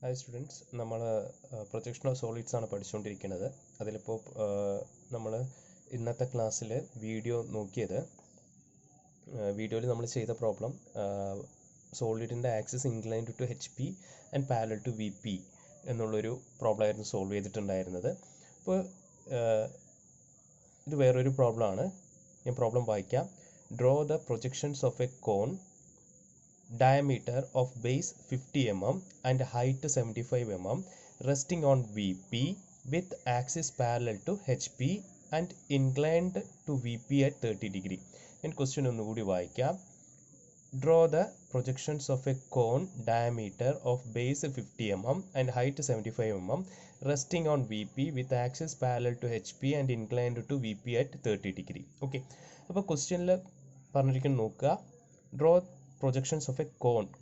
Hi students, നമ്മൾ projection of solids ആണ് പഠിച്ചുകൊണ്ടിരിക്കുന്നത്. അതിലിപ്പോൾ നമ്മൾ ഇന്നത്തെ ക്ലാസ്സിൽ വീഡിയോ നോക്കിയത്, വീഡിയോയിൽ നമ്മൾ ചെയ്ത പ്രോബ്ലം സോളിഡിൻ്റെ axis inclined to H P and parallel to V P എന്നുള്ളൊരു പ്രോബ്ലം ആയിരുന്നു സോൾവ് ചെയ്തിട്ടുണ്ടായിരുന്നത്. അപ്പോൾ ഇത് വേറൊരു പ്രോബ്ലമാണ്. ഞാൻ പ്രോബ്ലം വായിക്കാം. Draw the projections of a cone diameter of base 50 mm and height 75 mm resting on VP with axis parallel to HP and inclined to VP at 30 degree. In question ഒന്നുകൂടി വായിക്കാം. Draw the projections of a cone diameter of base 50 mm and height 75 mm resting on VP with axis parallel to HP and inclined to VP at 30 degree. Okay. അപ്പോൾ ക്വസ്റ്റ്യനിൽ പറഞ്ഞിരിക്കുന്നത് നോക്കുക. Draw projections of a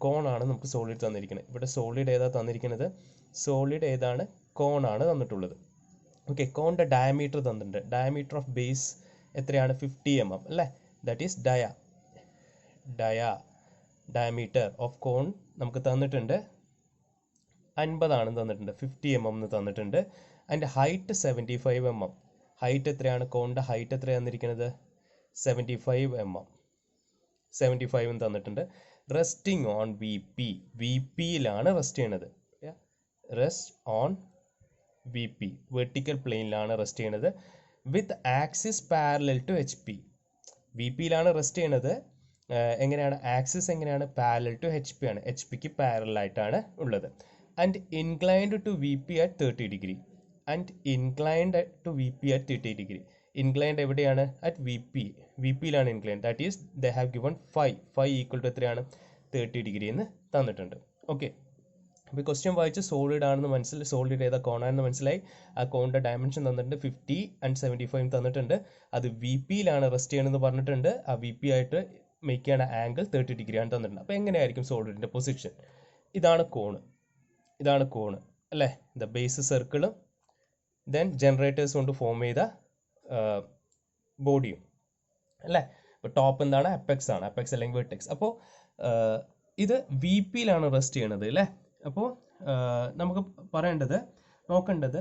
കോൺ ആണ് നമുക്ക് solid തന്നിരിക്കുന്നത്. ഇവിടെ solid ഏതാ തന്നിരിക്കുന്നത്? സോളിഡ് ഏതാണ്? കോൺ ആണ് തന്നിട്ടുള്ളത്. ഓക്കെ, കോണിൻ്റെ ഡയമീറ്റർ തന്നിട്ടുണ്ട്. ഡയമീറ്റർ ഓഫ് ബേസ് എത്രയാണ്? 50 mm അല്ലേ? ദാറ്റ് ഈസ് ഡയമീറ്റർ ഓഫ് കോൺ നമുക്ക് തന്നിട്ടുണ്ട് 50 ആണ് തന്നിട്ടുണ്ട്. 50 mm എന്ന് തന്നിട്ടുണ്ട്. അതിൻ്റെ ഹൈറ്റ് 75 mm. ഹൈറ്റ് എത്രയാണ്? കോണിൻ്റെ ഹൈറ്റ് എത്രയാണ് തന്നിരിക്കുന്നത്? 75 mm. 75 എന്ന് തന്നിട്ടുണ്ട്. Resting on V P. V പിയിലാണ് റെസ്റ്റ് ചെയ്യണത്. Rest on V P, vertical പ്ലെയിനിലാണ് റെസ്റ്റ് ചെയ്യണത്. With axis parallel to H P. V പിയിലാണ് റെസ്റ്റ് ചെയ്യണത്. എങ്ങനെയാണ്? ആക്സിസ് എങ്ങനെയാണ്? പാരലൽ ടു എച്ച് പി ആണ്. എച്ച് പിക്ക് പാരലായിട്ടാണ് ഉള്ളത്. And inclined to V P at 30 degree. And inclined to V P at 30 degree. Inclined എവിടെയാണ്? At V P. വി പിയിലാണ് inclined. That is they have given 5 equal to എത്രയാണ്? 30 degree എന്ന് തന്നിട്ടുണ്ട്. Okay, അപ്പോൾ ക്വസ്റ്റ്യൻ വായിച്ച് സോളിഡ് ആണെന്ന് മനസ്സിലായി. Solid ഏതാ? കോണാണെന്ന് മനസ്സിലായി. ആ കോണിൻ്റെ ഡയമെൻഷൻ തന്നിട്ടുണ്ട്. 50 and 75 തന്നിട്ടുണ്ട്. അത് വി പിയിലാണ് റെസ്റ്റ് ചെയ്യണമെന്ന് പറഞ്ഞിട്ടുണ്ട്. ആ വി പി ആയിട്ട് മേക്ക് ചെയ്യണ ആംഗിൾ 30 ഡിഗ്രി ആണ് തന്നിട്ടുണ്ട്. അപ്പോൾ എങ്ങനെയായിരിക്കും സോളിഡിൻ്റെ പൊസിഷൻ? ഇതാണ് കോണ് അല്ലേ? ദ ബേസ് സർക്കിളും ദെൻ ജനറേറ്റേഴ്സ് കൊണ്ട് ഫോം ചെയ്ത ബോഡിയും അല്ലേ? ഇപ്പോൾ ടോപ്പ് എന്താണ്? അപ്പെക്സ് ആണ്. അപ്പെക്സ് അല്ലെങ്കിൽ വെർട്ടെക്സ്. അപ്പോൾ ഇത് വി പിയിലാണ് റെസ്റ്റ് ചെയ്യണത് അല്ലേ? അപ്പോൾ നമുക്ക് നോക്കേണ്ടത്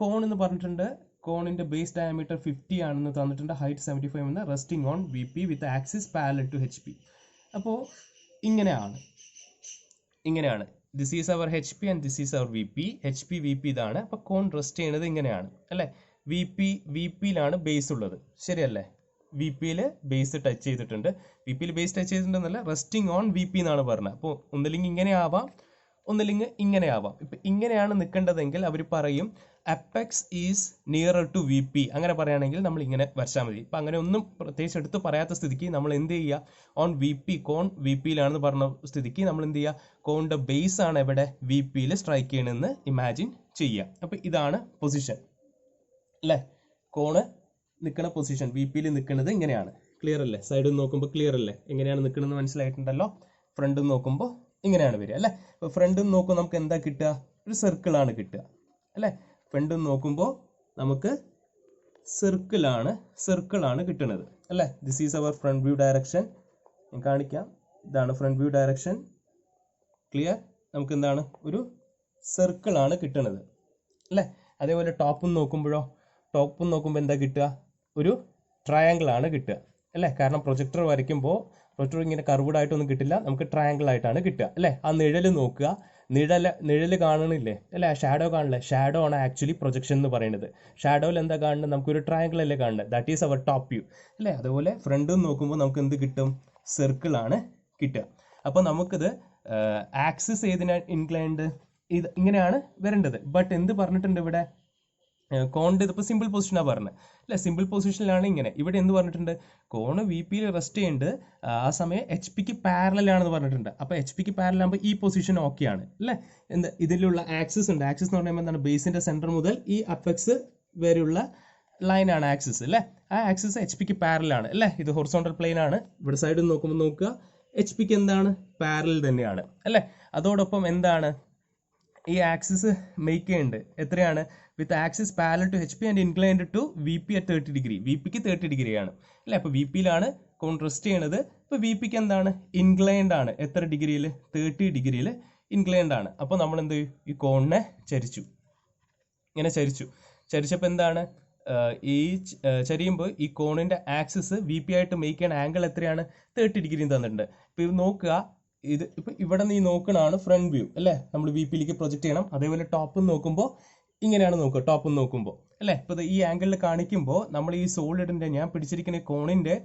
കോൺ എന്ന് പറഞ്ഞിട്ടുണ്ട്. കോണിൻ്റെ ബേസ് ഡയമീറ്റർ 50 ആണെന്ന് തന്നിട്ടുണ്ട്. ഹൈറ്റ് 75 എന്ന്. Resting on V P with axis parallel to H P. അപ്പോൾ ഇങ്ങനെയാണ്. This is our H P and this is our V P. H P V P ഇതാണ്. അപ്പോൾ കോൺ റെസ്റ്റ് ചെയ്യണത് ഇങ്ങനെയാണ് അല്ലേ? വി പിയിലാണ് ബേസ് ഉള്ളത്. ശരിയല്ലേ? വി പിയിൽ ബേസ് ടച്ച് ചെയ്തിട്ടുണ്ട്. വി പിയിൽ ബേസ് ടച്ച് ചെയ്തിട്ടുണ്ടെന്നല്ല, റെസ്റ്റിംഗ് ഓൺ വി പി എന്നാണ് പറഞ്ഞത്. അപ്പോൾ ഒന്നില്ലെങ്കിൽ ഇങ്ങനെ ആവാം, ഒന്നില്ലെങ്കിൽ ഇങ്ങനെ ആവാം. ഇപ്പം ഇങ്ങനെയാണ് നിൽക്കേണ്ടതെങ്കിൽ അവർ പറയും apex is nearer to V P. അങ്ങനെ പറയുകയാണെങ്കിൽ നമ്മൾ ഇങ്ങനെ വരച്ചാൽ മതി. ഇപ്പം അങ്ങനെ ഒന്നും പ്രത്യേകിച്ച് എടുത്ത് പറയാത്ത സ്ഥിതിക്ക് നമ്മൾ എന്ത് ചെയ്യുക? On V P, cone V പിയിലാണെന്ന് പറഞ്ഞ സ്ഥിതിക്ക് നമ്മൾ എന്ത് ചെയ്യുക? കോണിൻ്റെ ബേസ് ആണ് എവിടെ? വി പിയിൽ സ്ട്രൈക്ക് ചെയ്യണമെന്ന് ഇമാജിൻ ചെയ്യുക. അപ്പോൾ ഇതാണ് പൊസിഷൻ അല്ലേ? കോണ് നിൽക്കുന്ന പൊസിഷൻ വി പിയിൽ നിൽക്കുന്നത് ഇങ്ങനെയാണ്. ക്ലിയർ അല്ലേ? സൈഡിൽ നോക്കുമ്പോൾ ക്ലിയർ അല്ലേ? എങ്ങനെയാണ് നിൽക്കുന്നത് മനസ്സിലായിട്ടുണ്ടല്ലോ. ഫ്രണ്ടിൽ നോക്കുമ്പോൾ ഇങ്ങനെയാണ് വരിക അല്ലേ? അപ്പോൾ ഫ്രണ്ടിൽ നോക്കുമ്പോൾ നമുക്ക് എന്താ കിട്ടുക? ഒരു സർക്കിളാണ് കിട്ടുക അല്ലേ? ഫ്രണ്ടിൽ നോക്കുമ്പോൾ നമുക്ക് സർക്കിളാണ് കിട്ടുന്നത് അല്ലേ? This is our front view direction. ഞാൻ കാണിക്കാം. ഇതാണ് ഫ്രണ്ട് വ്യൂ ഡയറക്ഷൻ. ക്ലിയർ? നമുക്ക് എന്താണ്? ഒരു സർക്കിളാണ് കിട്ടുന്നത് അല്ലേ? അതേപോലെ ടോപ്പും നോക്കുമ്പോൾ എന്താ കിട്ടുക? ഒരു ട്രയാങ്കിൾ ആണ് കിട്ടുക അല്ലേ? കാരണം പ്രൊജക്ടർ വരയ്ക്കുമ്പോൾ പ്രൊജക്ടർ ഇങ്ങനെ കർവ്ഡ് ആയിട്ടൊന്നും കിട്ടില്ല, നമുക്ക് ട്രയാങ്കിൾ ആയിട്ടാണ് കിട്ടുക അല്ലേ? ആ നിഴൽ നോക്കുക. നിഴൽ കാണണില്ലേ അല്ലേ? ഷാഡോ കാണില്ലേ? ഷാഡോ ആണ് ആക്ച്വലി പ്രൊജക്ഷൻ എന്ന് പറയുന്നത്. ഷാഡോയിൽ എന്താ കാണുന്നത്? നമുക്കൊരു ട്രയാങ്കിൾ അല്ലേ കാണുന്നത്. That is our top view അല്ലേ? അതുപോലെ ഫ്രണ്ടിൽ നോക്കുമ്പോൾ നമുക്ക് എന്ത് കിട്ടും? സർക്കിളാണ് കിട്ടുക. അപ്പോൾ നമുക്കിത് ആക്സിസ് ഏതിനാണ് ഇൻക്ലൈൻഡ്? ഇത് ഇങ്ങനെയാണ് വരേണ്ടത്. ബട്ട് എന്ത് പറഞ്ഞിട്ടുണ്ട് ഇവിടെ? കോണിൻ്റെ ഇതിപ്പോൾ സിമ്പിൾ പൊസിഷനാണ് പറഞ്ഞത് അല്ലേ? സിമ്പിൾ പൊസിഷനിലാണ് ഇങ്ങനെ. ഇവിടെ എന്ത് പറഞ്ഞിട്ടുണ്ട്? കോണ് വി പിയിൽ റെസ്റ്റ് ചെയ്യുന്നുണ്ട്. ആ സമയം എച്ച് പിക്ക് പാരലാണെന്ന് പറഞ്ഞിട്ടുണ്ട്. അപ്പോൾ എച്ച് പിക്ക് പാരലാകുമ്പോൾ ഈ പൊസിഷൻ ഓക്കെ ആണ് അല്ലേ? ഇതിലുള്ള ആക്സിസ് ഉണ്ട്. ആക്സിസ് എന്ന് പറയുമ്പോൾ എന്താണ്? ബേസിൻ്റെ സെൻറ്റർ മുതൽ ഈ അപ്പെക്സ് വരെയുള്ള ലൈനാണ് ആക്സിസ് അല്ലേ? ആ ആക്സിസ് എച്ച് പിക്ക് പാരലാണ് അല്ലേ? ഇത് ഹൊറിസോണ്ടൽ പ്ലെയിൻ ആണ്. ഇവിടെ സൈഡിൽ നോക്കുമ്പോൾ നോക്കുക, എച്ച് പിക്ക് എന്താണ്? പാരൽ തന്നെയാണ് അല്ലേ? അതോടൊപ്പം എന്താണ്? ഈ ആക്സിസ് മേക്ക് ചെയ്യുന്നുണ്ട്. എത്രയാണ്? With axis parallel to H P and inclined to V P at 30 degree. V പിക്ക് 30 ഡിഗ്രിയാണ് അല്ലേ? അപ്പോൾ വി പിയിലാണ് കോൺ റെസ്റ്റ് ചെയ്യണത്. ഇപ്പോൾ വി പിക്ക് എന്താണ്? ഇൻക്ലൈൻഡ് ആണ്. എത്ര ഡിഗ്രിയിൽ? 30 ഡിഗ്രിയിൽ ഇൻക്ലൈൻഡ് ആണ്. അപ്പോൾ നമ്മൾ എന്ത് ചെയ്യും, ഈ കോണിനെ ചരിച്ചു, ഇങ്ങനെ ചരിച്ചപ്പോൾ എന്താണ്, ഈ ചരിയുമ്പോൾ ഈ കോണിന്റെ ആക്സിസ് വി പി ആയിട്ട് മേക്ക് ചെയ്യുന്ന ആംഗിൾ എത്രയാണ്, 30 ഡിഗ്രി തന്നിട്ടുണ്ട്. ഇപ്പൊ ഇത് നോക്കുക, ഇത് ഇപ്പൊ ഇവിടെ നീ നോക്കണാണ് ഫ്രണ്ട് വ്യൂ അല്ലേ, നമ്മൾ വി പിയിലേക്ക് പ്രൊജക്ട് ചെയ്യണം. അതേപോലെ ടോപ്പ് നോക്കുമ്പോൾ ഇങ്ങനെയാണ് നോക്കുക, ടോപ്പ് നോക്കുമ്പോൾ അല്ലേ. ഇപ്പൊ ഈ ആംഗിളിൽ കാണിക്കുമ്പോൾ നമ്മൾ ഈ സോളിഡിന്റെ, ഞാൻ പിടിച്ചിരിക്കുന്ന കോണിന്റെ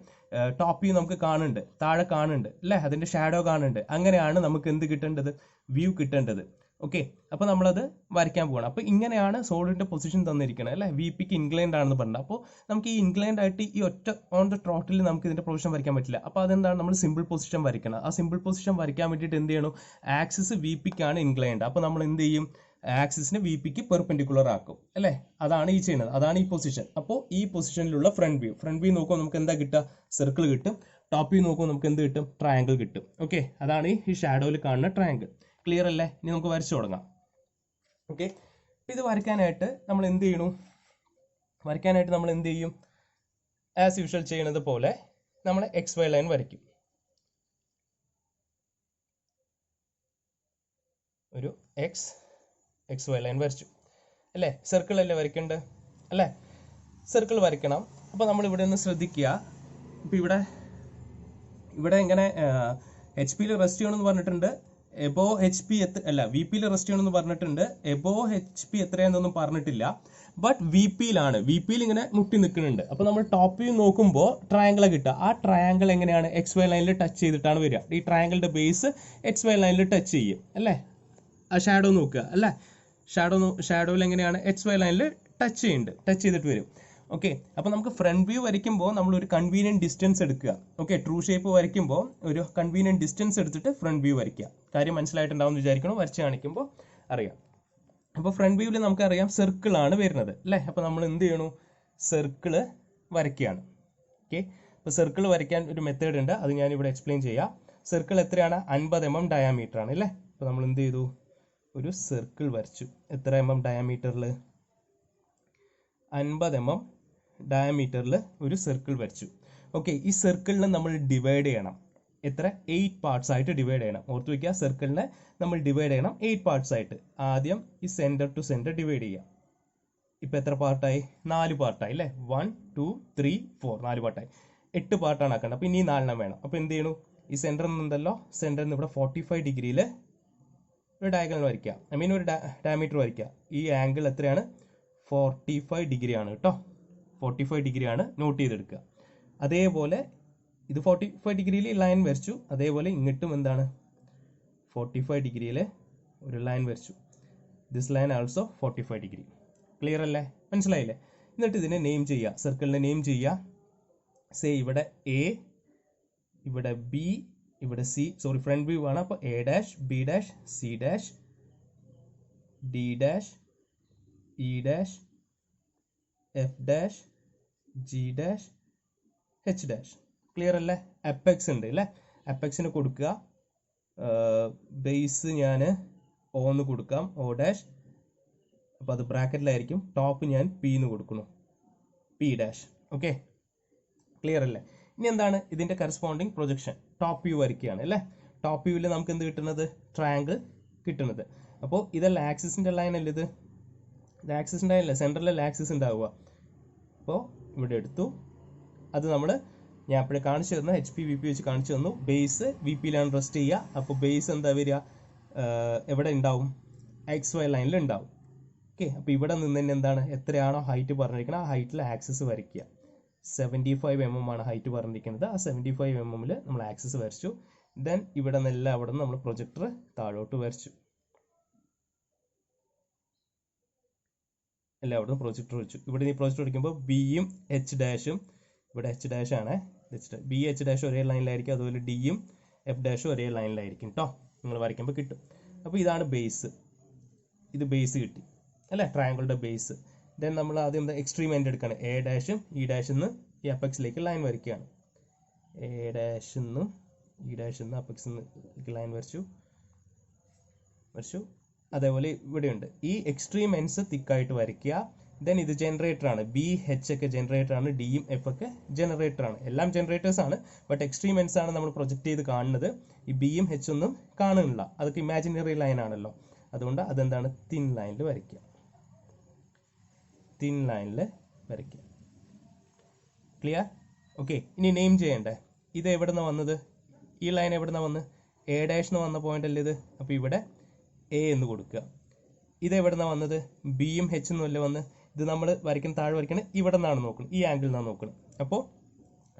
ടോപ്പ് വ്യൂ നമുക്ക് കാണുന്നുണ്ട്, താഴെ കാണുന്നുണ്ട് അല്ലേ, അതിന്റെ ഷാഡോ കാണുന്നുണ്ട്. അങ്ങനെയാണ് നമുക്ക് എന്ത് കിട്ടേണ്ടത്, വ്യൂ കിട്ടേണ്ടത്. ഓക്കെ, അപ്പൊ നമ്മളത് വരയ്ക്കാൻ പോകണം. അപ്പൊ ഇങ്ങനെയാണ് സോളിഡിന്റെ പൊസിഷൻ തന്നിരിക്കുന്നത് അല്ലെ, വി പിക്ക് ഇൻക്ലൈൻഡ് ആണെന്ന് പറഞ്ഞത്. അപ്പോൾ നമുക്ക് ഈ ഇൻക്ലൈൻഡ് ആയിട്ട് ഈ ഒറ്റ ഓൺ ദ ട്രോട്ടിൽ നമുക്ക് ഇതിന്റെ പൊസിഷൻ വരയ്ക്കാൻ പറ്റില്ല. അപ്പൊ അതെന്താണ്, നമ്മൾ സിമ്പിൾ പൊസിഷൻ വരയ്ക്കണം. ആ സിമ്പിൾ പൊസിഷൻ വരയ്ക്കാൻ വേണ്ടിയിട്ട് എന്ത് ചെയ്യണം, ആക്സിസ് വി പിക്കാണ് ഇൻക്ലൈൻഡ്. അപ്പൊ നമ്മൾ എന്ത് ചെയ്യും, ആക്സിസിനെ വി പിക്ക് പെർപെൻഡിക്കുലർ ആക്കും അല്ലെ, അതാണ് ഈ ചെയ്യുന്നത്, അതാണ് ഈ പൊസിഷൻ. അപ്പോൾ ഈ പൊസിഷനിലുള്ള ഫ്രണ്ട് വ്യൂ നോക്കുമ്പോൾ നമുക്ക് എന്താ കിട്ടുക, സർക്കിൾ കിട്ടും. ടോപ്പ് വ്യൂ നോക്കുമ്പോൾ നമുക്ക് എന്ത് കിട്ടും, ട്രയാങ്കിൾ കിട്ടും. ഓക്കെ, അതാണ് ഈ ഷാഡോയിൽ കാണുന്ന ട്രയാങ്കിൾ. ക്ലിയർ അല്ലേ? ഇനി നമുക്ക് വരച്ചു തുടങ്ങാം. ഓക്കെ, ഇത് വരയ്ക്കാനായിട്ട് നമ്മൾ എന്ത് ചെയ്യും, ആസ് യൂഷ്വൽ ചെയ്യുന്നത് പോലെ നമ്മൾ XY ലൈൻ വരയ്ക്കും. ഒരു XY ലൈൻ വരച്ചു അല്ലേ, സർക്കിൾ അല്ലേ വരയ്ക്കേണ്ടത് അല്ലേ, സർക്കിൾ വരയ്ക്കണം. അപ്പോൾ നമ്മൾ ഇവിടെ നിന്ന് ശ്രദ്ധിക്കുക, ഇപ്പം ഇവിടെ ഇങ്ങനെ HP റെസ്റ്റ് ചെയ്യണമെന്ന് പറഞ്ഞിട്ടുണ്ട്, എബോ HP അല്ല വി പിയിൽ റെസ്റ്റ് ചെയ്യണമെന്ന് പറഞ്ഞിട്ടുണ്ട്, എബോ HP എത്രയാണെന്നൊന്നും പറഞ്ഞിട്ടില്ല. ബട്ട് വി പിയിൽ ഇങ്ങനെ മുട്ടി നിൽക്കുന്നുണ്ട്. അപ്പോൾ നമ്മൾ ടോപ്പ് വ്യൂ നോക്കുമ്പോൾ ട്രയാങ്കിളെ കിട്ടുക. ആ ട്രയാങ്കിൾ എങ്ങനെയാണ്, XY ലൈനിൽ ടച്ച് ചെയ്തിട്ടാണ് വരിക. ഈ ട്രയാങ്കിളിന്റെ ബേസ് XY ലൈനിൽ ടച്ച് ചെയ്യും അല്ലേ. ആ ഷാഡോ നോക്കുക അല്ലേ, ഷാഡോയിൽ എങ്ങനെയാണ്, XY ലൈനിൽ ടച്ച് ചെയ്തിട്ട് വരും. ഓക്കെ, അപ്പോൾ നമുക്ക് ഫ്രണ്ട് വ്യൂ വരയ്ക്കുമ്പോൾ നമ്മൾ ഒരു കൺവീനിയൻറ്റ് ഡിസ്റ്റൻസ് എടുക്കുക. ഓക്കെ, ട്രൂ ഷേപ്പ് വരയ്ക്കുമ്പോൾ ഒരു കൺവീനിയൻറ്റ് ഡിസ്റ്റൻസ് എടുത്തിട്ട് ഫ്രണ്ട് വ്യൂ വരയ്ക്കുക. കാര്യം മനസ്സിലായിട്ടുണ്ടാവും എന്ന് വിചാരിക്കണം, വരച്ച് കാണിക്കുമ്പോൾ അറിയാം. അപ്പോൾ ഫ്രണ്ട് വ്യൂവിൽ നമുക്കറിയാം സർക്കിളാണ് വരുന്നത് അല്ലേ. അപ്പോൾ നമ്മൾ എന്ത് ചെയ്യണു, സർക്കിള് വരയ്ക്കുകയാണ്. ഓക്കെ, അപ്പോൾ സർക്കിൾ വരയ്ക്കാൻ ഒരു മെത്തേഡ് ഉണ്ട്, അത് ഞാനിവിടെ എക്സ്പ്ലെയിൻ ചെയ്യാം. സർക്കിൾ എത്രയാണ്, 50 mm ഡയാമീറ്റർ ആണ് അല്ലേ. അപ്പോൾ നമ്മൾ എന്ത് ചെയ്തു, ഒരു സർക്കിൾ വരച്ചു. എത്ര mm ഡയാമീറ്ററിൽ, 50 mm ഡയമീറ്ററിൽ ഒരു സർക്കിൾ വരച്ചു. ഓക്കെ, ഈ സർക്കിളിനെ നമ്മൾ ഡിവൈഡ് ചെയ്യണം. എത്ര, 8 പാർട്സ് ആയിട്ട് ഡിവൈഡ് ചെയ്യണം. ഓർത്ത് വയ്ക്കുക, സർക്കിളിനെ നമ്മൾ ഡിവൈഡ് ചെയ്യണം 8 പാർട്സ് ആയിട്ട്. ആദ്യം ഈ സെന്റർ ടു സെന്റർ ഡിവൈഡ് ചെയ്യാം. ഇപ്പൊ എത്ര പാർട്ടായി, 4 പാർട്ടായി അല്ലേ. 1 2 3 4 4 പാർട്ടായി. 8 പാർട്ടാണ് ആക്കേണ്ടത്. അപ്പൊ ഇനി 4 വേണം. അപ്പൊ എന്ത് ചെയ്യണു, ഈ സെന്ററിൽ നിന്നുണ്ടല്ലോ, സെന്ററിൽ നിന്ന് ഇവിടെ 45 ഡിഗ്രിയിൽ ഒരു ഡയഗണൽ വരയ്ക്കുക, ഒരു ഡയമീറ്റർ വരയ്ക്കുക. ഈ ആംഗിൾ എത്രയാണ്, 45 ഡിഗ്രി ആണ് കേട്ടോ. 45 ഡിഗ്രി ആണ്, നോട്ട് ചെയ്തെടുക്കുക. അതേപോലെ ഇത് 45 ഡിഗ്രിയിൽ ലൈൻ വരച്ചു, അതേപോലെ ഇങ്ങോട്ടും എന്താണ് 45 ഡിഗ്രിയിൽ ഒരു ലൈൻ വരച്ചു. This line also 45 degree. Clear അല്ലേ, മനസ്സിലായില്ലേ? എന്നിട്ട് ഇതിനെ നെയിം ചെയ്യുക, സർക്കിളിനെ നെയിം ചെയ്യുക. സേ ഇവിടെ A, ഇവിടെ B, ഇവിടെ C. സോറി, ഫ്രണ്ട് വ്യൂ ആണ്. അപ്പോൾ A dash, B dash, C dash, D dash, E dash, F dash, G dash, H dash. Clear അല്ലേ? അപ്പെക്സ് ഉണ്ട് അല്ലേ, അപ്പെക്സിന് കൊടുക്കുക. ബേസ് ഞാൻ O എന്ന് കൊടുക്കാം, O ഡാഷ്. അപ്പോൾ അത് ബ്രാക്കറ്റിലായിരിക്കും. ടോപ്പ് ഞാൻ P എന്ന് കൊടുക്കുന്നു, P ഡാഷ്. ഓക്കെ, ക്ലിയർ അല്ലേ? ഇനി എന്താണ് ഇതിന്റെ കറസ്പോണ്ടിങ് പ്രൊജക്ഷൻ, ടോപ്പ് വ്യൂ വരയ്ക്കുകയാണ് അല്ലേ. ടോപ്പ് വ്യൂവിൽ നമുക്ക് എന്ത് കിട്ടുന്നത്, ട്രയാങ്കിൾ കിട്ടുന്നത്. അപ്പോൾ ഇതല്ല ആക്സിസിന്റെ ലൈൻ അല്ലേ, ഇത് ആക്സിസിന്റെ ലൈൻ അല്ലേ, സെൻട്രലിൽ ആക്സിസ് ഉണ്ടാവുക. അപ്പോൾ ഇവിടെ എടുത്തു, അത് നമ്മൾ ഞാൻ അപ്പോഴേ കാണിച്ചു തന്നു, HP VP വെച്ച് കാണിച്ചു തന്നു. ബേസ് VP യിലാണ് റെസ്റ്റ് ചെയ്യുക. അപ്പോൾ ബേസ് എന്താ വരിക, എവിടെ ഉണ്ടാവും, XY ലൈനിൽ ഉണ്ടാവും. ഓക്കെ, അപ്പോൾ ഇവിടെ നിന്ന് തന്നെ എന്താണ്, എത്രയാണോ ഹൈറ്റ് പറഞ്ഞിരിക്കുന്നത് ആ ഹൈറ്റിൽ ആക്സിസ് വരയ്ക്കുക. 75 mm ആണ് ഹൈറ്റ് പറഞ്ഞിരിക്കുന്നത്. ആ 75 mm നമ്മൾ ആക്സിസ് വരച്ചു. ദെൻ ഇവിടെ നിന്നെല്ലാം അവിടെ നിന്ന് നമ്മൾ പ്രൊജക്ടർ താഴോട്ട് വരച്ചു. എല്ലാവരും പ്രൊജക്ടർ വെച്ചു. ഇവിടെ ഈ പ്രൊജക്ടർ വയ്ക്കുമ്പോൾ ബിയും H ഡാഷും, ഇവിടെ H ഡാഷ് ആണ്, B H ഡാഷ് ഒരേ ലൈനിലായിരിക്കും. അതുപോലെ Dയും F ഡാഷും ഒരേ ലൈനിലായിരിക്കും കേട്ടോ, നിങ്ങൾ വരയ്ക്കുമ്പോൾ കിട്ടും. അപ്പോൾ ഇതാണ് ബേസ്, ഇത് ബേസ് കിട്ടി അല്ലേ, ട്രയാങ്കിളുടെ ബേസ്. ദെൻ നമ്മൾ ആദ്യം എന്താ എക്സ്ട്രീം എൻഡ് എടുക്കുകയാണ്. A ഡാഷും E ഡാഷിൽ നിന്ന് ഈ അപ്പെക്സിലേക്ക് ലൈൻ വരയ്ക്കുകയാണ്. A ഡാഷിൽ നിന്നും E ഡാഷിൽ നിന്ന് അപ്പെക്സിൽ നിന്ന് ലൈൻ വരച്ചു. അതേപോലെ ഇവിടെയുണ്ട്. ഈ എക്സ്ട്രീം എൻഡ്സ് തിക്കായിട്ട് വരയ്ക്കുക. ദെൻ ഇത് ജനറേറ്റർ ആണ്, ബി എച്ച് ഒക്കെ ജനറേറ്റർ ആണ്, ഡിയും എഫ് ഒക്കെ ജനറേറ്റർ ആണ്. എല്ലാം ജനറേറ്റേഴ്സ് ആണ്, ബട്ട് എക്സ്ട്രീം എൻഡ്സ് ആണ് നമ്മൾ പ്രൊജക്ട് ചെയ്ത് കാണുന്നത്. ഈ ബിയും എച്ച് ഒന്നും കാണുന്നില്ല, അതൊക്കെ ഇമാജിനറി ലൈൻ ആണല്ലോ. അതുകൊണ്ട് അതെന്താണ്, തിൻ ലൈനിൽ വരയ്ക്കുക, തിൻ ലൈനിൽ വരയ്ക്കുക. ക്ലിയർ? ഓക്കെ. ഇനി നെയിം ചെയ്യണ്ടേ. ഇത് എവിടെ നിന്നാണ് വന്നത്, ഈ ലൈൻ എവിടെ നിന്നാണ് വന്ന്, എ ഡാഷ് എന്ന് വന്ന പോയിന്റ് അല്ലേ ഇത്. അപ്പോൾ ഇവിടെ എ എന്ന് കൊടുക്കുക. ഇത് എവിടെ നിന്നാണ് വന്നത്, ബിയും എച്ച് എന്നും അല്ലേ വന്ന്. ഇത് നമ്മൾ വരയ്ക്കുന്ന, താഴെ വരയ്ക്കുന്നത് ഇവിടെ നിന്നാണ് നോക്കുന്നത്, ഈ ആംഗിളിൽ നിന്നാണ് നോക്കുന്നത്. അപ്പോൾ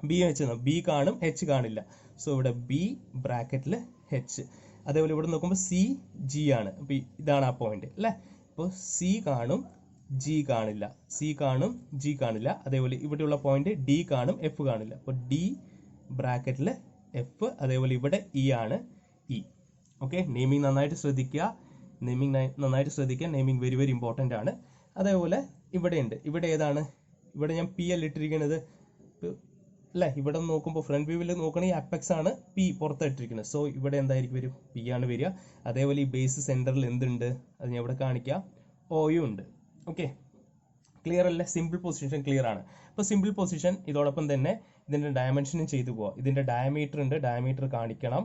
ബിയും എച്ച് എന്നാണ്, ബി കാണും എച്ച് കാണില്ല. സോ ഇവിടെ ബി ബ്രാക്കറ്റിൽ എച്ച്. അതേപോലെ ഇവിടെ നോക്കുമ്പോൾ സി ജി ആണ്, അപ്പോൾ ഇതാണ് ആ പോയിന്റ് അല്ലേ. അപ്പോൾ സി കാണും ജി കാണില്ല, സി കാണും ജി കാണില്ല. അതേപോലെ ഇവിടെയുള്ള പോയിന്റ് ഡി കാണും എഫ് കാണില്ല. അപ്പോൾ ഡി ബ്രാക്കറ്റിൽ എഫ്. അതേപോലെ ഇവിടെ ഇ ആണ്, ഇ. ഓക്കെ. നെയിമിങ് നന്നായിട്ട് ശ്രദ്ധിക്കുക, നെയിമിങ് വെരി വെരി ഇമ്പോർട്ടൻ്റ് ആണ്. അതേപോലെ ഇവിടെ ഉണ്ട്, ഇവിടെ ഏതാണ്, ഇവിടെ ഞാൻ പി അല്ല ഇട്ടിരിക്കുന്നത് അല്ലേ. ഇവിടെ നോക്കുമ്പോൾ ഫ്രണ്ട് വ്യൂവിൽ നോക്കണമെങ്കിൽ അപ്പെക്സ് ആണ് പി പുറത്തിട്ടിരിക്കുന്നത്. സോ ഇവിടെ എന്തായിരിക്കും വരും, പി ആണ് വരിക. അതേപോലെ ഈ ബേസ് സെൻറ്ററിൽ എന്തുണ്ട്, അത് ഞാൻ ഇവിടെ കാണിക്കാം, ഓയും ഉണ്ട്. ഓക്കെ, ക്ലിയർ അല്ലേ? സിമ്പിൾ പൊസിഷൻ ക്ലിയർ ആണ്. അപ്പോൾ സിമ്പിൾ പൊസിഷൻ ഇതോടൊപ്പം തന്നെ ഇതിൻ്റെ ഡയമെൻഷനും ചെയ്തു പോവാം. ഇതിൻ്റെ ഡയമീറ്റർ ഉണ്ട്, ഡയമീറ്റർ കാണിക്കണം.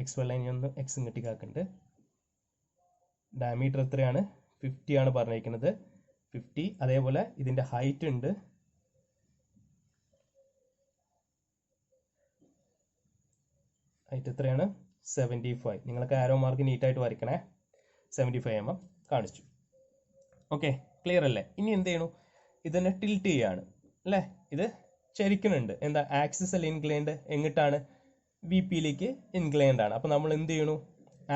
എക്സ് വൈ ലൈൻ ഒന്ന് എക്സും കെട്ടിക്കാക്കുന്നുണ്ട്. ഡയമീറ്റർ എത്രയാണ്, 50 ആണ് പറഞ്ഞിരിക്കുന്നത്, 50. അതേപോലെ ഇതിൻ്റെ ഹൈറ്റ് ഉണ്ട്, ഹൈറ്റ് എത്രയാണ്, 75. നിങ്ങൾക്ക് ആരോ മാർക്ക് നീറ്റായിട്ട് വരയ്ക്കണേ. 75 mm കാണിച്ചു. ഓക്കെ, ക്ലിയർ അല്ലേ? ഇനി എന്ത് ചെയ്യണു, ഇതിനെ ടിൽറ്റ് ചെയ്യാണ് അല്ലേ. ഇത് ചരിക്കുന്നുണ്ട്, എന്താ, ആക്സിസ് അല്ല ഇൻക്ലൈൻഡ്, എങ്ങിട്ടാണ്, വി പിയിലേക്ക് ഇൻക്ലൈൻഡ് ആണ്. അപ്പോൾ നമ്മൾ എന്ത് ചെയ്യണു,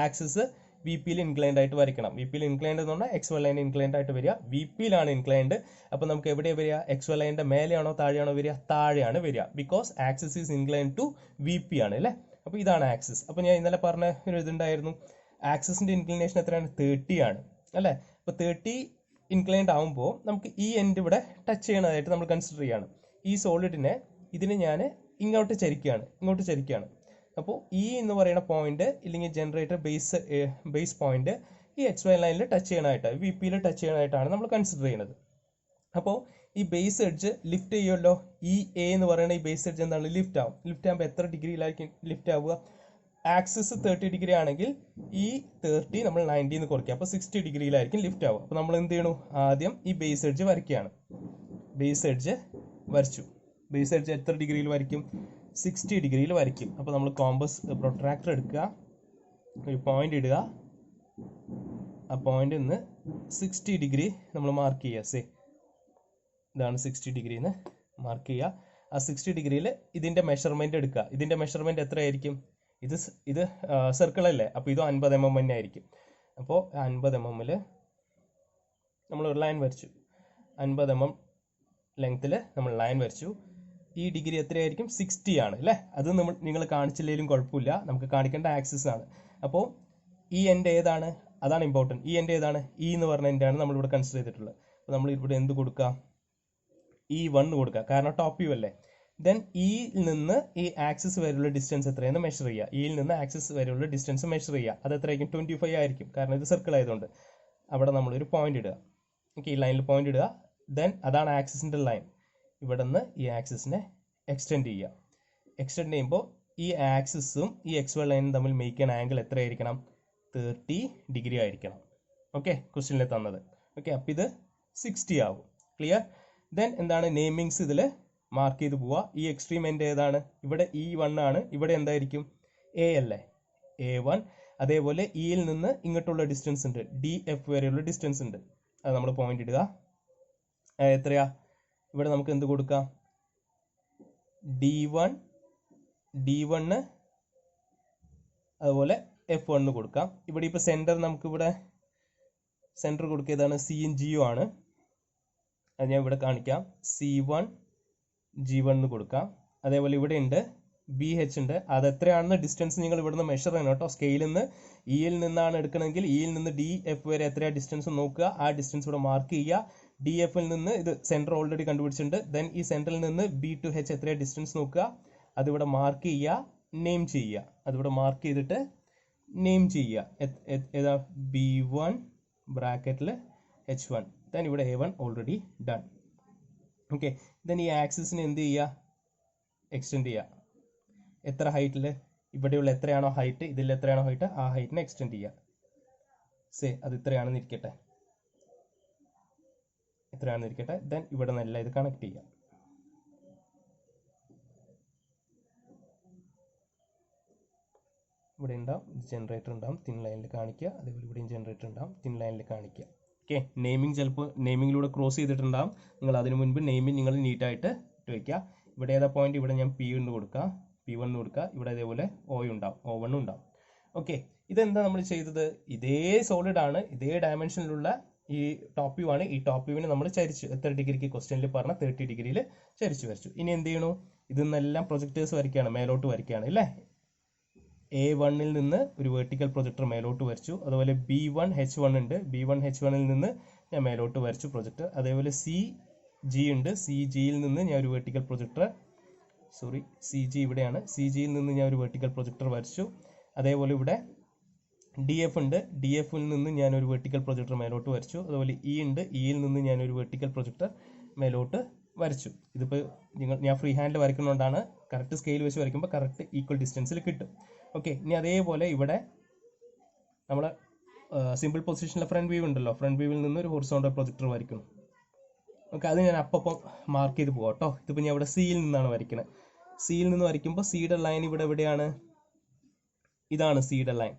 ആക്സിസ് വി പിയിൽ ഇൻക്ലൈൻഡ് ആയിട്ട് വരയ്ക്കണം. വി പിയിൽ ഇൻക്ലൈൻഡ് എന്ന് പറഞ്ഞാൽ എക്സ് വൈ ലൈൻ ഇൻക്ലൈൻഡ് ആയിട്ട് വരിക, വി പിയിലാണ് ഇൻക്ലൈൻഡ്. അപ്പോൾ നമുക്ക് എവിടെയാണ് വരിക, എക്സ് വൈ ലൈനിൻ്റെ മേലെയാണോ താഴെയാണോ വരിക, താഴെയാണ് വരിക. Because axis is inclined to V P ആണ് അല്ലേ. അപ്പോൾ ഇതാണ് ആക്സിസ്. അപ്പോൾ ഞാൻ ഇന്നലെ പറഞ്ഞ ഒരു ഇതുണ്ടായിരുന്നു, ആക്സിസിൻ്റെ ഇൻക്ലിനേഷൻ എത്രയാണ്, 30 ആണ് അല്ലേ. അപ്പോൾ 30 ഇൻക്ലൈൻഡ് ആകുമ്പോൾ നമുക്ക് ഈ എൻഡ് ഇവിടെ ടച്ച് ചെയ്യണതായിട്ട് നമ്മൾ കൺസിഡർ ചെയ്യാണ്. ഈ സോളിഡിനെ ഇതിനെ ഞാൻ ഇങ്ങോട്ട് ചരിക്കുകയാണ്. അപ്പോൾ ഈ എന്ന് പറയുന്ന പോയിന്റ് ഇല്ലെങ്കിൽ ജനറേറ്റർ ബേസ് പോയിന്റ് ഈ എക്സ് വൈ ലൈനിൽ ടച്ച് ചെയ്യണമായിട്ട്, വി പിയിൽ ടച്ച് ചെയ്യണമായിട്ടാണ് നമ്മൾ കൺസിഡർ ചെയ്യുന്നത്. അപ്പോൾ ഈ ബേസ് എഡ്ജ് ലിഫ്റ്റ് ചെയ്യുമല്ലോ, ഈ എ എന്ന് പറയുന്ന ഈ ബേസ് എഡ്ജ് എന്താണ്, ലിഫ്റ്റ് ആകുമ്പോൾ എത്ര ഡിഗ്രിയിലായിരിക്കും ലിഫ്റ്റ് ആവുക, ആക്സിസ് 30 ഡിഗ്രി ആണെങ്കിൽ ഈ 30 നമ്മൾ 90 എന്ന് കുറയ്ക്കുക, അപ്പോൾ 60 ഡിഗ്രിയിലായിരിക്കും ലിഫ്റ്റ് ആവുക. അപ്പോൾ നമ്മൾ എന്ത് ചെയ്യണു, ആദ്യം ഈ ബേസ് എഡ്ജ് വരയ്ക്കുകയാണ്. ബേസ് എഡ്ജ് വരച്ചു. ബേസ് എഡ്ജ് എത്ര ഡിഗ്രിയിൽ വരയ്ക്കും, 60 ഡിഗ്രിയിൽ വരയ്ക്കും. അപ്പോൾ നമ്മൾ കോമ്പസ് പ്രൊട്രാക്ടർ എടുക്കുക, ഒരു പോയിന്റ് ഇടുക, ആ പോയിന്റിൽ നിന്ന് 60 ഡിഗ്രി നമ്മൾ മാർക്ക് ചെയ്യുക. ഇതാണ് 60 ഡിഗ്രിന്ന് മാർക്ക് ചെയ്യുക. ആ 60 ഡിഗ്രിയിൽ ഇതിൻ്റെ മെഷർമെൻറ്റ് എടുക്കുക. ഇതിൻ്റെ മെഷർമെൻറ്റ് എത്രയായിരിക്കും, ഇത് സർക്കിൾ അല്ലേ, അപ്പോൾ ഇത് 50 mm തന്നെ ആയിരിക്കും. അപ്പോൾ 50 mm നമ്മൾ ഒരു ലൈൻ വരച്ചു, 50 mm ലെങ്ത്തിൽ നമ്മൾ ലൈൻ വരച്ചു. ഈ ഡിഗ്രി എത്രയായിരിക്കും, 60 ആണ് അല്ലേ. അത് നിങ്ങൾ കാണിച്ചില്ലെങ്കിലും കുഴപ്പമില്ല, നമുക്ക് കാണിക്കേണ്ട ആക്സിസ് ആണ്. അപ്പോൾ ഈ എൻഡ് ഏതാണ്, അതാണ് ഇമ്പോർട്ടൻറ്റ്. ഈ എൻഡ് ഏതാണ്, ഈ എന്ന് പറഞ്ഞ എൻഡാണ് നമ്മളിവിടെ കൺസിഡർ ചെയ്തിട്ടുള്ളത്. അപ്പോൾ നമ്മൾ ഇവിടെ എന്ത് കൊടുക്കുക, E1 കൊടുക്കുക, കാരണം ടോപ്പ് വ്യൂ അല്ലേ. ദെൻ ഇയിൽ നിന്ന് ഈ ആക്സിസ് വരെയുള്ള ഡിസ്റ്റൻസ് എത്രയെന്ന് മെഷർ ചെയ്യുക. ഇയിൽ നിന്ന് ആക്സിസ് വരെയുള്ള ഡിസ്റ്റൻസ് മെഷർ ചെയ്യുക. അത് എത്രയായിരിക്കും, 25 ആയിരിക്കും, കാരണം ഇത് സർക്കിൾ ആയതുകൊണ്ട്. അവിടെ നമ്മളൊരു പോയിന്റ് ഇടുക. ഓക്കെ, ഈ ലൈനിൽ പോയിന്റ് ഇടുക. ദെൻ അതാണ് ആക്സിസിൻ്റെ ലൈൻ. ഇവിടെ നിന്ന് ഈ ആക്സിസിനെ എക്സ്റ്റെൻഡ് ചെയ്യുക. എക്സ്റ്റെൻഡ് ചെയ്യുമ്പോൾ ഈ ആക്സിസും ഈ എക്സ് വൈ ലൈനും തമ്മിൽ മേക്ക് ചെയ്യുന്ന ആംഗിൾ എത്രയായിരിക്കണം, 30 ഡിഗ്രി ആയിരിക്കണം. ഓക്കെ, ക്വസ്റ്റ്യനിൽ തന്നത്. ഓക്കെ, അപ്പോൾ ഇത് 60 ആവും. ക്ലിയർ? ദെൻ എന്താണ്, നെയിമിങ്സ് ഇതിൽ മാർക്ക് ചെയ്ത് പോവുക. ഈ എക്സ്ട്രീം എൻഡ് ഏതാണ്, ഇവിടെ E1 ആണ്, ഇവിടെ എന്തായിരിക്കും, എ അല്ലേ, A1. അതേപോലെ ഇയിൽ നിന്ന് ഇങ്ങോട്ടുള്ള ഡിസ്റ്റൻസ് ഉണ്ട്, DF വരെയുള്ള ഡിസ്റ്റൻസ് ഉണ്ട്, അത് നമ്മൾ പോയിന്റ് ഇടുക. എത്രയാ, ഇവിടെ നമുക്ക് എന്ത് കൊടുക്കാം, D1 അതുപോലെ F1 കൊടുക്കാം. ഇവിടെ ഇപ്പോൾ സെൻറ്റർ നമുക്കിവിടെ സെൻറ്റർ കൊടുക്കിയതാണ് സിയും ജിയും ആണ്, അത് ഞാൻ ഇവിടെ കാണിക്കാം. C1 G1 എന്ന് കൊടുക്കാം. അതേപോലെ ഇവിടെ ഉണ്ട് BH ഉണ്ട്, അത് എത്രയാണെന്ന് ഡിസ്റ്റൻസ് നിങ്ങൾ ഇവിടുന്ന് മെഷർ ചെയ്യണം കേട്ടോ. സ്കെയിലിൽ നിന്ന് ഇയിൽ നിന്നാണ് എടുക്കണമെങ്കിൽ ഇയിൽ നിന്ന് DF വരെ എത്രയാണ് ഡിസ്റ്റൻസ് നോക്കുക, ആ ഡിസ്റ്റൻസ് ഇവിടെ മാർക്ക് ചെയ്യുക. DFൽ നിന്ന് ഇത് സെൻറ്റർ ഓൾറെഡി കണ്ടുപിടിച്ചിട്ടുണ്ട്. ദെൻ ഈ സെൻറ്ററിൽ നിന്ന് B to H എത്രയാണ് ഡിസ്റ്റൻസ് നോക്കുക, അതിവിടെ മാർക്ക് ചെയ്യുക, നെയിം ചെയ്യുക. അതിവിടെ മാർക്ക് ചെയ്തിട്ട് നെയിം ചെയ്യുക. ഏതാ, B1 ബ്രാക്കറ്റിൽ H1. ദെൻ ഇവിടെ A1 already done. Okay, then ഈ ആക്സിസിന് എന്ത് ചെയ്യുക, എക്സ്റ്റെൻഡ് ചെയ്യുക. എത്ര ഹൈറ്റിൽ, ഇവിടെയുള്ള എത്രയാണോ ഹൈറ്റ്, ഇതിൽ എത്രയാണോ ഹൈറ്റ്, ആ ഹൈറ്റിനെ എക്സ്റ്റെൻഡ് ചെയ്യുക. അത് ഇത്രയാണെന്ന് ഇരിക്കട്ടെ, ദെൻ ഇവിടെ നല്ല ഇത് കണക്ട് ചെയ്യുക. ഇവിടെ ഉണ്ടാവും ജനറേറ്റർ ഉണ്ടാവും, തിൻ ലൈനിൽ കാണിക്കുക. അതേപോലെ ഇവിടെയും ജനറേറ്റർ ഉണ്ടാവും, തിൻ ലൈനിൽ കാണിക്കുക. ഓക്കെ, നെയിമിംഗ് ചിലപ്പോൾ നെയിമിങ്ങിലൂടെ ക്രോസ് ചെയ്തിട്ടുണ്ടാവും. നിങ്ങൾ അതിനു മുൻപ് നെയിമിംഗ് നിങ്ങൾ നീറ്റായിട്ട് ഇട്ട് വയ്ക്കുക. ഇവിടെ ഏതാ പോയിന്റ്, ഇവിടെ ഞാൻ P1 കൊടുക്കുക, P1 കൊടുക്കുക. ഇവിടെ അതേപോലെ O ഉണ്ടാവും, O1 ഉണ്ടാവും. ഓക്കെ, ഇതെന്താ നമ്മൾ ചെയ്തത്, ഇതേ സോളിഡ് ആണ്, ഇതേ ഡയമെൻഷനിലുള്ള ഈ ടോപ്പ് വ്യൂ ആണ്. ഈ ടോപ്പ് വ്യൂവിനെ നമ്മൾ ചരിച്ചു, എത്ര ഡിഗ്രിക്ക് ക്വസ്റ്റ്യനിൽ പറഞ്ഞ 30 ഡിഗ്രിയിൽ ചരിച്ചു വരച്ചു. ഇനി എന്ത് ചെയ്യണു, ഇതെന്നെല്ലാം പ്രൊജക്ടേഴ്സ് വരയ്ക്കുകയാണ്, മേലോട്ട് വരയ്ക്കുകയാണ് അല്ലേ. A1ൽ നിന്ന് ഒരു വെർട്ടിക്കൽ പ്രൊജക്ടർ മേലോട്ട് വരച്ചു. അതുപോലെ B1 H1 ഉണ്ട്, B1 H1ൽ നിന്ന് ഞാൻ മേലോട്ട് വരച്ചു പ്രൊജക്ടർ. അതേപോലെ CG ഉണ്ട്, CGയിൽ നിന്ന് ഞാൻ ഒരു വെർട്ടിക്കൽ പ്രൊജക്ടർ, CG ഇവിടെയാണ്, CGയിൽ നിന്ന് ഞാൻ ഒരു വെർട്ടിക്കൽ പ്രൊജക്ടർ വരച്ചു. അതേപോലെ ഇവിടെ DF ഉണ്ട്, DFൽ നിന്ന് ഞാൻ ഒരു വെർട്ടിക്കൽ പ്രൊജക്ടർ മേലോട്ട് വരച്ചു. അതുപോലെ E ഉണ്ട്, Eയിൽ നിന്ന് ഞാൻ ഒരു വെർട്ടിക്കൽ പ്രൊജക്ടർ മേലോട്ട് വരച്ചു. ഇതിപ്പോൾ ഞാൻ ഫ്രീ ഹാൻഡിൽ വരയ്ക്കുന്നതുകൊണ്ടാണ്, കറക്റ്റ് സ്കെയിൽ വെച്ച് വരയ്ക്കുമ്പോൾ കറക്റ്റ് ഈക്വൽ ഡിസ്റ്റൻസിൽ കിട്ടും. ഓക്കെ, ഇനി അതേപോലെ ഇവിടെ നമ്മൾ സിമ്പിൾ പൊസിഷനിലെ ഫ്രണ്ട് വ്യൂ ഉണ്ടല്ലോ, ഫ്രണ്ട് വ്യൂവിൽ നിന്ന് ഒരു ഹൊറിസോണ്ടൽ പ്രൊജക്ടർ വരയ്ക്കുന്നു. ഓക്കെ, അത് ഞാൻ അപ്പം മാർക്ക് ചെയ്ത് പോകാം കേട്ടോ. ഇതിപ്പോൾ ഞാൻ ഇവിടെ സിയിൽ നിന്നാണ് വരയ്ക്കുന്നത്. സിയിൽ നിന്ന് വരയ്ക്കുമ്പോൾ സിയുടെ ലൈൻ ഇവിടെ എവിടെയാണ്, ഇതാണ് സിയുടെ ലൈൻ,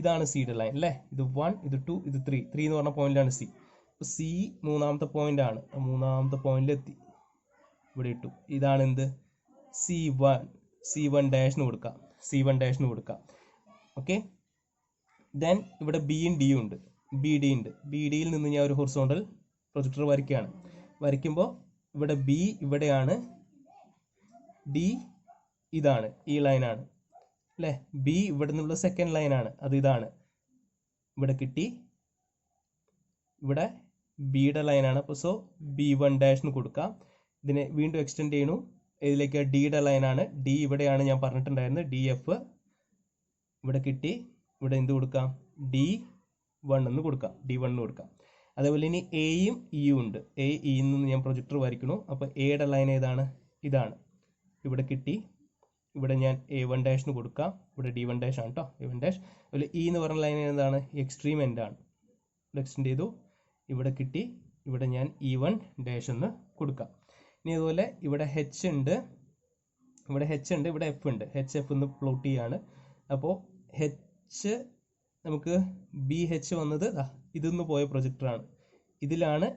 ഇതാണ് സിയുടെ ലൈൻ അല്ലേ. ഇത് 1, ഇത് 2, ഇത് 3 എന്ന് പറഞ്ഞ പോയിന്റാണ് സി. അപ്പോൾ സി മൂന്നാമത്തെ പോയിന്റ് ആണ്, മൂന്നാമത്തെ പോയിന്റിലെത്തി, ഇവിടെ ഇട്ടു. ഇതാണ് എന്ത്, C1 ഡാഷിന് കൊടുക്കാം, C1 ഡാഷിന് കൊടുക്കാം. ഓക്കെ, ദെൻ ഇവിടെ ബിയും ഡിയും ഉണ്ട്, BD ഉണ്ട്. BDയിൽ നിന്ന് ഞാൻ ഒരു ഹൊറിസോണ്ടൽ പ്രൊജക്ടർ വരയ്ക്കുകയാണ്. വരയ്ക്കുമ്പോൾ ഇവിടെ B ഇവിടെയാണ്, D ഇതാണ്, ഈ ലൈനാണ് അല്ലേ. B ഇവിടെ നിന്നുള്ള സെക്കൻഡ് ലൈനാണ്, അത് ഇതാണ്, ഇവിടെ കിട്ടി. ഇവിടെ ബിയുടെ ലൈനാണ്, അപ്പോൾ B1 ഡാഷിന് കൊടുക്കാം. ഇതിനെ വീണ്ടും എക്സ്റ്റെൻഡ് ചെയ്യണു, ഇതിലേക്ക് ഡിയുടെ ലൈനാണ്, ഡി ഇവിടെയാണ് ഞാൻ പറഞ്ഞിട്ടുണ്ടായിരുന്നത്, DF ഇവിടെ കിട്ടി. ഇവിടെ എന്ത് കൊടുക്കാം, D1 എന്ന് കൊടുക്കാം, D1 എന്ന് കൊടുക്കാം. അതേപോലെ ഇനി എയും ഇയും ഉണ്ട്, ഇയിൽ നിന്ന് ഞാൻ പ്രൊജക്ടർ വരയ്ക്കണു. അപ്പോൾ എയുടെ ലൈൻ ഏതാണ്, ഇതാണ്, ഇവിടെ കിട്ടി. ഇവിടെ ഞാൻ A1 ഡാഷിന് കൊടുക്കാം, ഇവിടെ D1 ഡാഷ് ആണ് കേട്ടോ, A1 ഡാഷ്. അതുപോലെ E എന്ന് പറഞ്ഞ ലൈൻ ഏതാണ്, എക്സ്ട്രീം എൻഡ് ആണ്, ഇവിടെ എക്സ്റ്റെൻഡ് ചെയ്തു, ഇവിടെ കിട്ടി. ഇവിടെ ഞാൻ E1 ഡാഷ് എന്ന് കൊടുക്കാം. ഇനി അതുപോലെ ഇവിടെ H ഉണ്ട്, ഇവിടെ F ഉണ്ട്, HF എന്ന് പ്ലോട്ട് ചെയ്യാണ്. അപ്പോൾ H നമുക്ക് BH വന്നത് ഇതൊന്ന് പോയ പ്രൊജക്ടറാണ്, ഇതിലാണ്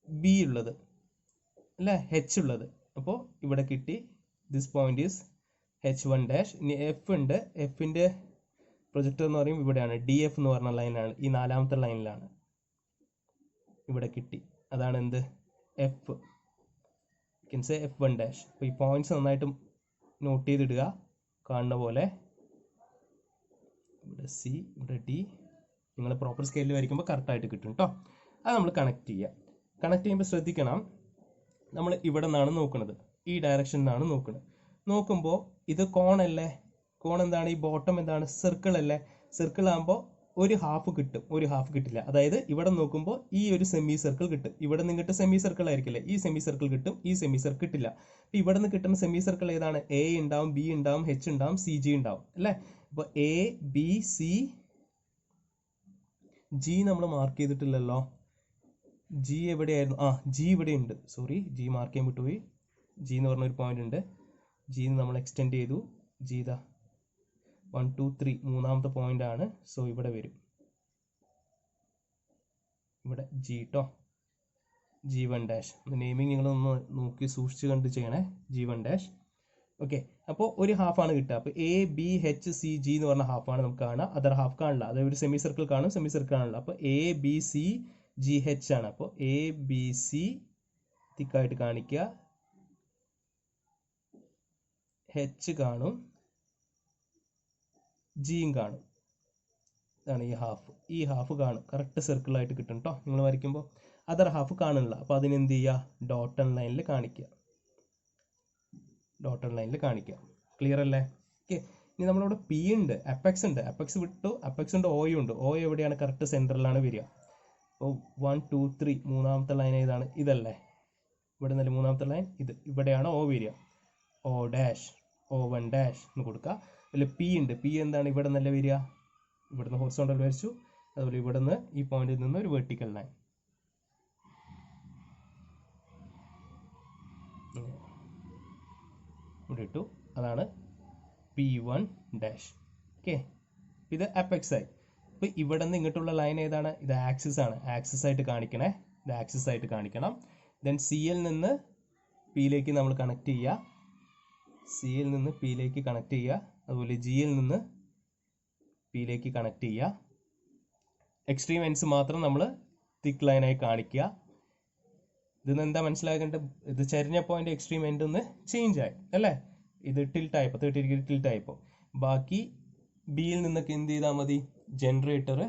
B ഉള്ളത് അല്ലേ, H ഉള്ളത്. അപ്പോൾ ഇവിടെ കിട്ടി, this point is H1 dash. ഇനി F ഉണ്ട്, എഫിൻ്റെ പ്രൊജക്ടർ എന്ന് പറയുമ്പോൾ ഇവിടെയാണ്, DF എന്ന് പറഞ്ഞ ലൈനാണ്, ഈ നാലാമത്തെ ലൈനിലാണ്, ഇവിടെ കിട്ടി. അതാണ് എന്ത്, F, F1 ഡാഷ്. അപ്പോൾ ഈ പോയിന്റ്സ് നന്നായിട്ട് നോട്ട് ചെയ്തിടുക, കാണുന്ന പോലെ. ഇവിടെ C, ഇവിടെ D, നിങ്ങൾ പ്രോപ്പർ സ്കെയിലിൽ വരയ്ക്കുമ്പോൾ കറക്റ്റായിട്ട് കിട്ടും കേട്ടോ. അത് നമ്മൾ കണക്ട് ചെയ്യുക. കണക്ട് ചെയ്യുമ്പോൾ ശ്രദ്ധിക്കണം, നമ്മൾ ഇവിടെ നിന്നാണ് നോക്കുന്നത്, ഈ ഡയറക്ഷനിൽ നിന്നാണ് നോക്കുന്നത്. നോക്കുമ്പോൾ ഇത് കോണല്ലേ, കോൺ എന്താണ്, ഈ ബോട്ടം എന്താണ്, സർക്കിൾ അല്ലേ. സർക്കിൾ ആകുമ്പോൾ ഒരു ഹാഫ് കിട്ടും, ഒരു ഹാഫ് കിട്ടില്ല. അതായത് ഇവിടെ നോക്കുമ്പോൾ ഈ ഒരു സെമി സർക്കിൾ കിട്ടും, ഇവിടെ നിന്ന് കിട്ടും സെമി സർക്കിൾ ആയിരിക്കില്ലേ, ഈ സെമി സർക്കിൾ കിട്ടും, ഈ സെമി സർക്കിൾ കിട്ടില്ല. അപ്പോൾ ഇവിടെ നിന്ന് കിട്ടുന്ന സെമി സർക്കിൾ ഏതാണ്, A ഉണ്ടാവും, B ഉണ്ടാവും, H ഉണ്ടാവും, CG ഉണ്ടാവും അല്ലേ. അപ്പോൾ A, B, C, G നമ്മൾ മാർക്ക് ചെയ്തിട്ടില്ലല്ലോ. G എവിടെയായിരുന്നു, G ഇവിടെ ഉണ്ട്, G മാർക്ക് ചെയ്യാൻ വിട്ടുപോയി. G എന്ന് പറഞ്ഞൊരു പോയിന്റ് ഉണ്ട്, G നമ്മൾ എക്സ്റ്റെൻഡ് ചെയ്തു. G ഇതാ 1, 2, 3 മൂന്നാമത്തെ പോയിന്റ് ആണ്. ഇവിടെ വരും, ഇവിടെ G കേട്ടോ, G1 ഡാഷ്. നെയിമിങ് നിങ്ങളൊന്ന് നോക്കി സൂക്ഷിച്ച് കണ്ട് ചെയ്യണേ, G1 ഡാഷ്. ഓക്കെ, അപ്പോൾ ഒരു ഹാഫാണ് കിട്ടുക. അപ്പോൾ A, B, H, C, G എന്ന് പറഞ്ഞ ഹാഫാണ് നമുക്ക് കാണുക, അതർ ഹാഫ് കാണില്ല. അതായത് ഒരു സെമി സർക്കിൾ കാണും, സെമി സർക്കിൾ കാണില്ല. അപ്പോൾ A, B, C, G, H ആണ്. അപ്പോൾ A, B, C തിക്കായിട്ട് കാണിക്കുക, H കാണും, Gയും കാണും. ഇതാണ് ഈ ഹാഫ് കാണും, കറക്റ്റ് സർക്കിളായിട്ട് കിട്ടും കേട്ടോ നിങ്ങൾ വരയ്ക്കുമ്പോൾ. അതർ ഹാഫ് കാണില്ല, അപ്പോൾ അതിനെന്ത് ചെയ്യുക, ഡോട്ടൺ ലൈനിൽ കാണിക്കുക, ക്ലിയർ അല്ലേ. ഓക്കെ, ഇനി നമ്മളിവിടെ പി ഉണ്ട്, അപ്പെക്സ് ഉണ്ട്, അപ്പെക്സ് വിട്ടു, അപ്പെക്സ് ഉണ്ട്, ഓയും ഉണ്ട്. ഓ എവിടെയാണ്? കറക്റ്റ് സെൻറ്ററിലാണ് വരിക. അപ്പോൾ 1 2 3 മൂന്നാമത്തെ ലൈൻ ഏതാണ്? ഇതല്ലേ? ഇവിടെ നിന്നല്ലേ മൂന്നാമത്തെ ലൈൻ? ഇത്. ഇവിടെയാണ് ഓ വരിക. ഓ ഡാഷ്, O1 ഡാഷ് എന്ന് കൊടുക്കുക. അതിൽ പി ഉണ്ട്, പി എന്താണ്? ഇവിടെ നിന്നല്ലേ വരിക? ഇവിടുന്ന് ഹൊറിസോണ്ടൽ വരച്ചു. അതുപോലെ ഇവിടെ നിന്ന് ഈ പോയിന്റിൽ നിന്ന് ഒരു വെർട്ടിക്കൽ ലൈൻ ഇവിടെ ഇട്ടു. അതാണ് P1 ഡാഷ്. ഓക്കെ, ഇത് അപ്പെക്സ് ആയി. അപ്പോൾ ഇവിടെ നിന്ന് ഇങ്ങോട്ടുള്ള ലൈൻ ഏതാണ്? ഇത് ആക്സിസ് ആണ്. ആക്സിസ് ആയിട്ട് കാണിക്കണേ, ഇത് ആക്സിസ് ആയിട്ട് കാണിക്കണം. ദെൻ സിയിൽ നിന്ന് പിയിലേക്ക് നമ്മൾ കണക്ട് ചെയ്യുക, സിയിൽ നിന്ന് പിയിലേക്ക് കണക്ട് ചെയ്യുക. അതുപോലെ ജിയിൽ നിന്ന് പിയിലേക്ക് കണക്ട് ചെയ്യുക. എക്സ്ട്രീം എൻഡ്സ് മാത്രം നമ്മൾ തിക്ക് ലൈനായി കാണിക്കുക. ഇതിന്ന് എന്താ മനസ്സിലാക്കേണ്ടത്? ഇത് ചരിഞ്ഞ പോയിന്റ് എക്സ്ട്രീം എൻഡ് ഒന്ന് ചേഞ്ച് ആയി അല്ലേ? ഇത് ടിൽട്ടായപ്പോൾ 30 ഡിഗ്രി ടിൽട്ടായപ്പോൾ. ബാക്കി ബിയിൽ നിന്നൊക്കെ എന്ത് ചെയ്താൽ മതി? ജനറേറ്റർ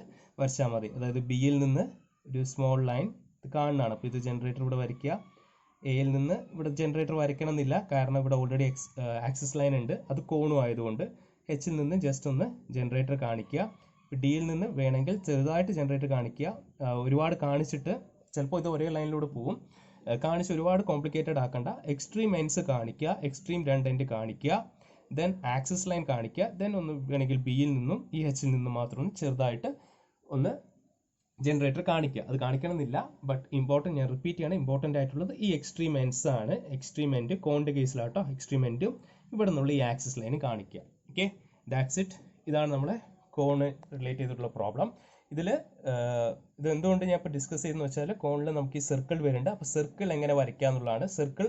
വരച്ചാൽ മതി. അതായത് ബിയിൽ നിന്ന് ഒരു സ്മോൾ ലൈൻ ഇത് കാണുന്നതാണ്. അപ്പോൾ ഇത് ജനറേറ്റർ ഇവിടെ വരയ്ക്കുക. എയിൽ നിന്ന് ഇവിടെ ജനറേറ്റർ വരയ്ക്കണം എന്നില്ല, കാരണം ഇവിടെ ഓൾറെഡി ആക്സിസ് ലൈൻ ഉണ്ട്, അത് കോണും ആയതുകൊണ്ട്. എച്ചിൽ നിന്ന് ജസ്റ്റ് ഒന്ന് ജനറേറ്റർ കാണിക്കുക. ഡിയിൽ നിന്ന് വേണമെങ്കിൽ ചെറുതായിട്ട് ജനറേറ്റർ കാണിക്കുക. ഒരുപാട് കാണിച്ചിട്ട് ചിലപ്പോൾ ഇത് ഒരേ ലൈനിലൂടെ പോകും. കാണിച്ച് ഒരുപാട് കോംപ്ലിക്കേറ്റഡ് ആക്കണ്ട. എക്സ്ട്രീം എൻഡ്സ് കാണിക്കുക, എക്സ്ട്രീം രണ്ട് എൻഡ് കാണിക്കുക, ദെൻ ആക്സിസ് ലൈൻ കാണിക്കുക. ദെൻ ഒന്ന് വേണമെങ്കിൽ ബിയിൽ നിന്നും ഈ എച്ചിൽ നിന്നും മാത്രം ചെറുതായിട്ട് ഒന്ന് ജനറേറ്റർ കാണിക്കുക. അത് കാണിക്കണമെന്നില്ല, ബട്ട് ഇമ്പോർട്ടൻറ്റ്, ഞാൻ റിപ്പീറ്റ് ചെയ്യണം, ഇമ്പോർട്ടൻ്റ് ആയിട്ടുള്ളത് ഈ എക്സ്ട്രീം എൻഡ്സ് ആണ്. എക്സ്ട്രീം എൻഡ് കോണിൻ്റെ കേസിലാട്ടോ എക്സ്ട്രീം എൻഡും ഇവിടെ നിന്നുള്ള ഈ ആക്സിസ് ലൈൻ കാണിക്കുക. Okay, that's it. ഇതാണ് നമ്മളെ കോണ് റിലേറ്റ് ചെയ്തിട്ടുള്ള പ്രോബ്ലം. ഇതിൽ ഇത് എന്തുകൊണ്ട് ഞാൻ ഇപ്പോൾ ഡിസ്കസ് ചെയ്യുന്നത് വെച്ചാൽ, കോണിൽ നമുക്ക് ഈ സർക്കിൾ വരുന്നുണ്ട്. അപ്പോൾ സർക്കിൾ എങ്ങനെ വരയ്ക്കുക എന്നുള്ളതാണ്. സർക്കിൾ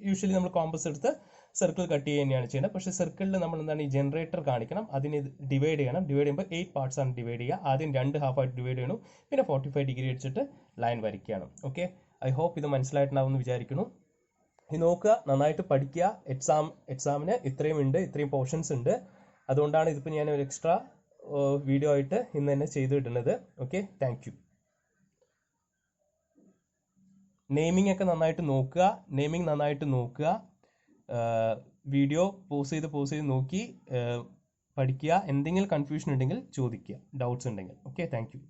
യൂഷ്വലി നമ്മൾ കോമ്പസ് എടുത്ത് സർക്കിൾ കട്ട് ചെയ്യുക തന്നെയാണ് ചെയ്യുന്നത്. പക്ഷേ സർക്കിളിൽ നമ്മൾ എന്താണ് ഈ ജനറേറ്റർ കാണിക്കണം, അതിന് ഡിവൈഡ് ചെയ്യണം. ഡിവൈഡ് ചെയ്യുമ്പോൾ 8 പാർട്സ് ആണ് ഡിവൈഡ് ചെയ്യുക. ആദ്യം 2 ഹാഫായിട്ട് ഡിവൈഡ് ചെയ്യണം, പിന്നെ 45 ഡിഗ്രി അടിച്ചിട്ട് ലൈൻ വരയ്ക്കുകയാണ്. ഓക്കെ, ഐ ഹോപ്പ് ഇത് മനസ്സിലായിട്ടുണ്ടാവുമെന്ന് വിചാരിക്കുന്നു. ഇത് നോക്കുക, നന്നായിട്ട് പഠിക്കുക. എക്സാമിന് ഇത്രയും ഉണ്ട്, ഇത്രയും പോർഷൻസ് ഉണ്ട്. അതുകൊണ്ടാണ് ഇതിപ്പോൾ ഞാൻ ഒരു എക്സ്ട്രാ വീഡിയോ ആയിട്ട് ഇന്ന് തന്നെ ചെയ്തിടുന്നത്. Okay, thank you. നെയിമിംഗ് ഒക്കെ നന്നായിട്ട് നോക്കുക. വീഡിയോ പോസ് ചെയ്ത് നോക്കി പഠിക്കുക. എന്തെങ്കിലും കൺഫ്യൂഷൻ ഉണ്ടെങ്കിൽ ചോദിക്കുക, ഡൗട്ട്സ് ഉണ്ടെങ്കിൽ. Okay, thank U.